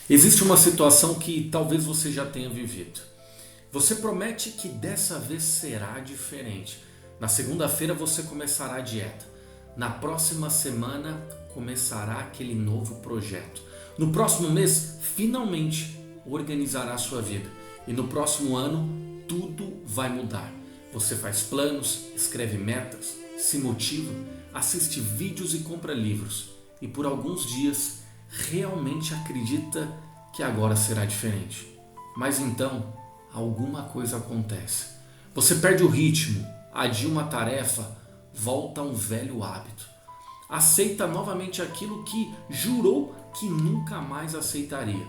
Existe uma situação que talvez você já tenha vivido. Você promete que dessa vez será diferente. Na segunda-feira você começará a dieta. Na próxima semana começará aquele novo projeto. No próximo mês, finalmente organizará a sua vida. E no próximo ano, tudo vai mudar. Você faz planos, escreve metas, se motiva, assiste vídeos e compra livros. E por alguns dias, realmente acredita que agora será diferente. Mas então, alguma coisa acontece. Você perde o ritmo, adia uma tarefa, volta a um velho hábito. Aceita novamente aquilo que jurou que nunca mais aceitaria.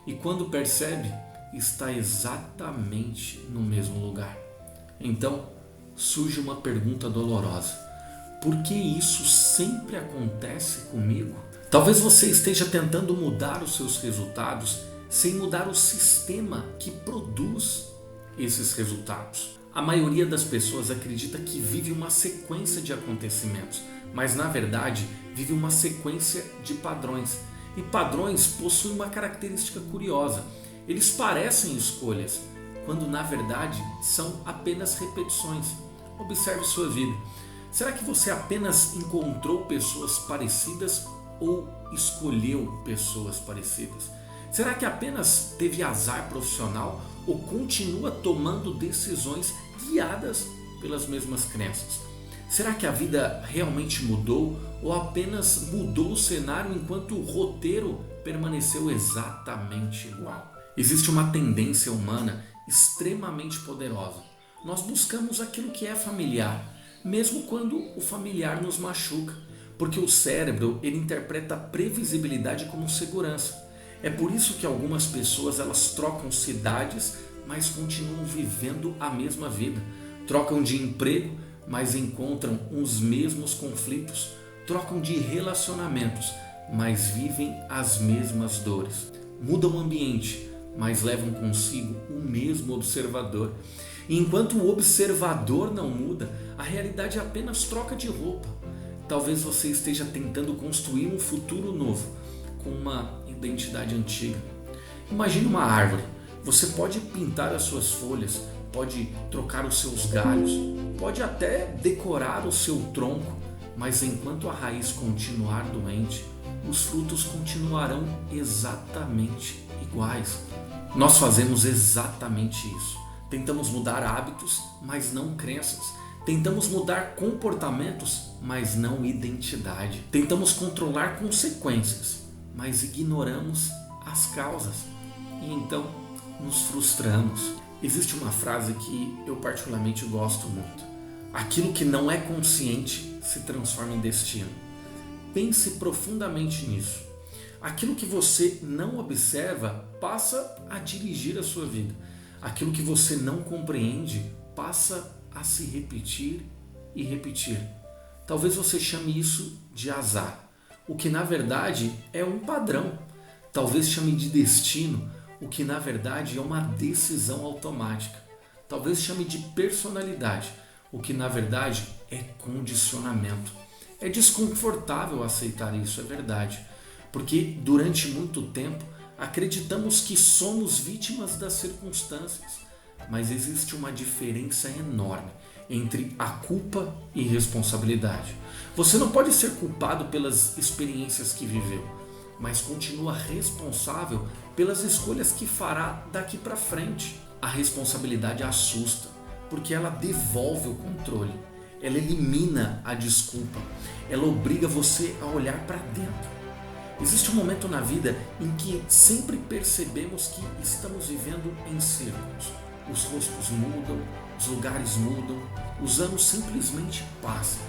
E quando percebe, está exatamente no mesmo lugar. Então, surge uma pergunta dolorosa. Por que isso sempre acontece comigo? Talvez você esteja tentando mudar os seus resultados sem mudar o sistema que produz esses resultados. A maioria das pessoas acredita que vive uma sequência de acontecimentos, mas na verdade vive uma sequência de padrões. E padrões possuem uma característica curiosa. Eles parecem escolhas, quando na verdade são apenas repetições. Observe sua vida. Será que você apenas encontrou pessoas parecidas ou escolheu pessoas parecidas? Será que apenas teve azar profissional ou continua tomando decisões guiadas pelas mesmas crenças? Será que a vida realmente mudou ou apenas mudou o cenário enquanto o roteiro permaneceu exatamente igual? Existe uma tendência humana extremamente poderosa. Nós buscamos aquilo que é familiar, mesmo quando o familiar nos machuca, porque o cérebro ele interpreta a previsibilidade como segurança. É por isso que algumas pessoas elas trocam cidades, mas continuam vivendo a mesma vida. Trocam de emprego, mas encontram os mesmos conflitos. Trocam de relacionamentos, mas vivem as mesmas dores. Mudam o ambiente, mas levam consigo o mesmo observador. E enquanto o observador não muda, a realidade apenas troca de roupa. Talvez você esteja tentando construir um futuro novo com uma identidade antiga. Imagine uma árvore. Você pode pintar as suas folhas, pode trocar os seus galhos, pode até decorar o seu tronco, mas enquanto a raiz continuar doente, os frutos continuarão exatamente iguais. Nós fazemos exatamente isso. Tentamos mudar hábitos, mas não crenças. Tentamos mudar comportamentos, mas não identidade. Tentamos controlar consequências, mas ignoramos as causas. E então nos frustramos. Existe uma frase que eu particularmente gosto muito. Aquilo que não é consciente se transforma em destino. Pense profundamente nisso. Aquilo que você não observa passa a dirigir a sua vida. Aquilo que você não compreende passa a se repetir e repetir. Talvez você chame isso de azar, o que na verdade é um padrão. Talvez chame de destino, o que na verdade é uma decisão automática. Talvez chame de personalidade, o que na verdade é condicionamento. É desconfortável aceitar isso, é verdade, porque durante muito tempo acreditamos que somos vítimas das circunstâncias, mas existe uma diferença enorme entre a culpa e responsabilidade. Você não pode ser culpado pelas experiências que viveu, mas continua responsável pelas escolhas que fará daqui para frente. A responsabilidade assusta, porque ela devolve o controle, ela elimina a desculpa, ela obriga você a olhar para dentro. Existe um momento na vida em que sempre percebemos que estamos vivendo em círculos. Os rostos mudam, os lugares mudam, os anos simplesmente passam,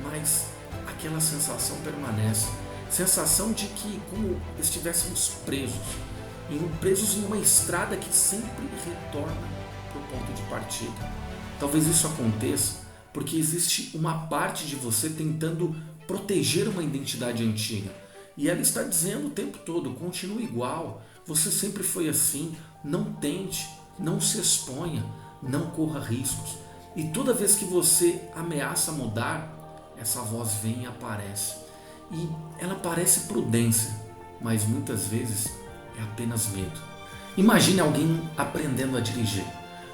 mas aquela sensação permanece. Sensação de que como estivéssemos presos em uma estrada que sempre retorna para o ponto de partida. Talvez isso aconteça porque existe uma parte de você tentando proteger uma identidade antiga. E ela está dizendo o tempo todo, continue igual, você sempre foi assim, não tente, não se exponha, não corra riscos. E toda vez que você ameaça mudar, essa voz vem e aparece. E ela parece prudência, mas muitas vezes é apenas medo. Imagine alguém aprendendo a dirigir.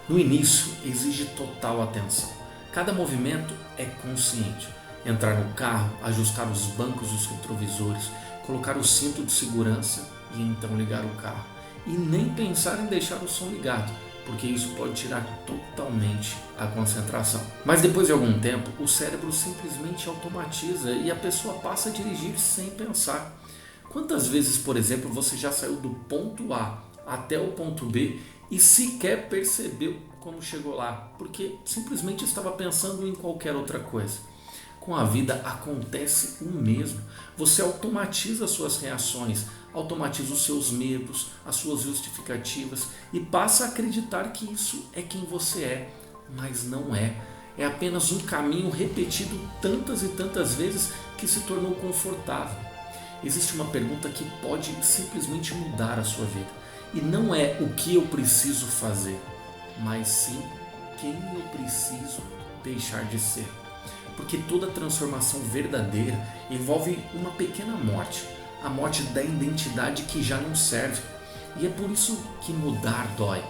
No início, exige total atenção. Cada movimento é consciente. Entrar no carro, ajustar os bancos e os retrovisores, colocar o cinto de segurança e então ligar o carro. E nem pensar em deixar o som ligado, porque isso pode tirar totalmente a concentração. Mas depois de algum tempo, o cérebro simplesmente automatiza e a pessoa passa a dirigir sem pensar. Quantas vezes, por exemplo, você já saiu do ponto A até o ponto B e sequer percebeu como chegou lá, porque simplesmente estava pensando em qualquer outra coisa? Com a vida acontece o mesmo. Você automatiza as suas reações, automatiza os seus medos, as suas justificativas e passa a acreditar que isso é quem você é, mas não é. É apenas um caminho repetido tantas e tantas vezes que se tornou confortável. Existe uma pergunta que pode simplesmente mudar a sua vida. E não é o que eu preciso fazer, mas sim quem eu preciso deixar de ser. Porque toda transformação verdadeira envolve uma pequena morte, a morte da identidade que já não serve. E é por isso que mudar dói.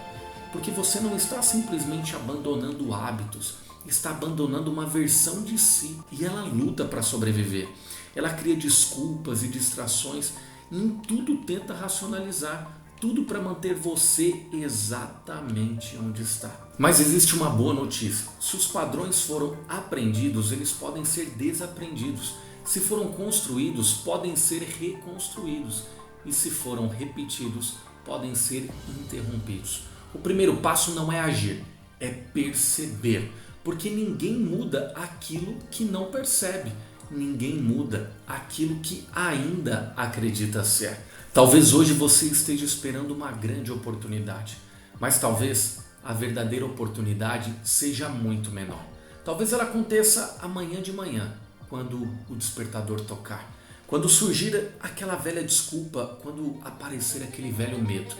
Porque você não está simplesmente abandonando hábitos, está abandonando uma versão de si. E ela luta para sobreviver. Ela cria desculpas e distrações e em tudo tenta racionalizar. Tudo para manter você exatamente onde está. Mas existe uma boa notícia. Se os padrões foram aprendidos, eles podem ser desaprendidos. Se foram construídos, podem ser reconstruídos. E se foram repetidos, podem ser interrompidos. O primeiro passo não é agir, é perceber. Porque ninguém muda aquilo que não percebe. Ninguém muda aquilo que ainda acredita ser. Talvez hoje você esteja esperando uma grande oportunidade, mas talvez a verdadeira oportunidade seja muito menor. Talvez ela aconteça amanhã de manhã, quando o despertador tocar, quando surgir aquela velha desculpa, quando aparecer aquele velho medo,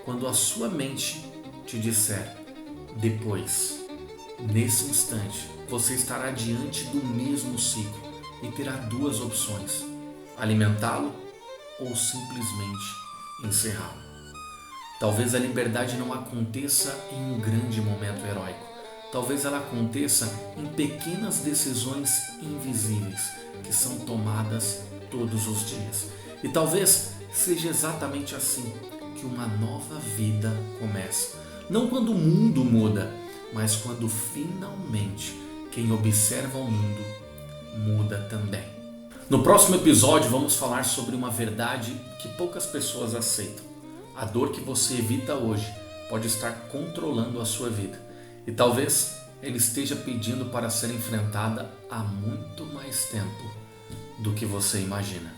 quando a sua mente te disser, depois, nesse instante, você estará diante do mesmo ciclo e terá duas opções, alimentá-lo ou simplesmente encerrá-lo. Talvez a liberdade não aconteça em um grande momento heróico. Talvez ela aconteça em pequenas decisões invisíveis que são tomadas todos os dias. E talvez seja exatamente assim que uma nova vida começa. Não quando o mundo muda, mas quando finalmente quem observa o mundo muda também. No próximo episódio vamos falar sobre uma verdade que poucas pessoas aceitam. A dor que você evita hoje pode estar controlando a sua vida. E talvez ela esteja pedindo para ser enfrentada há muito mais tempo do que você imagina.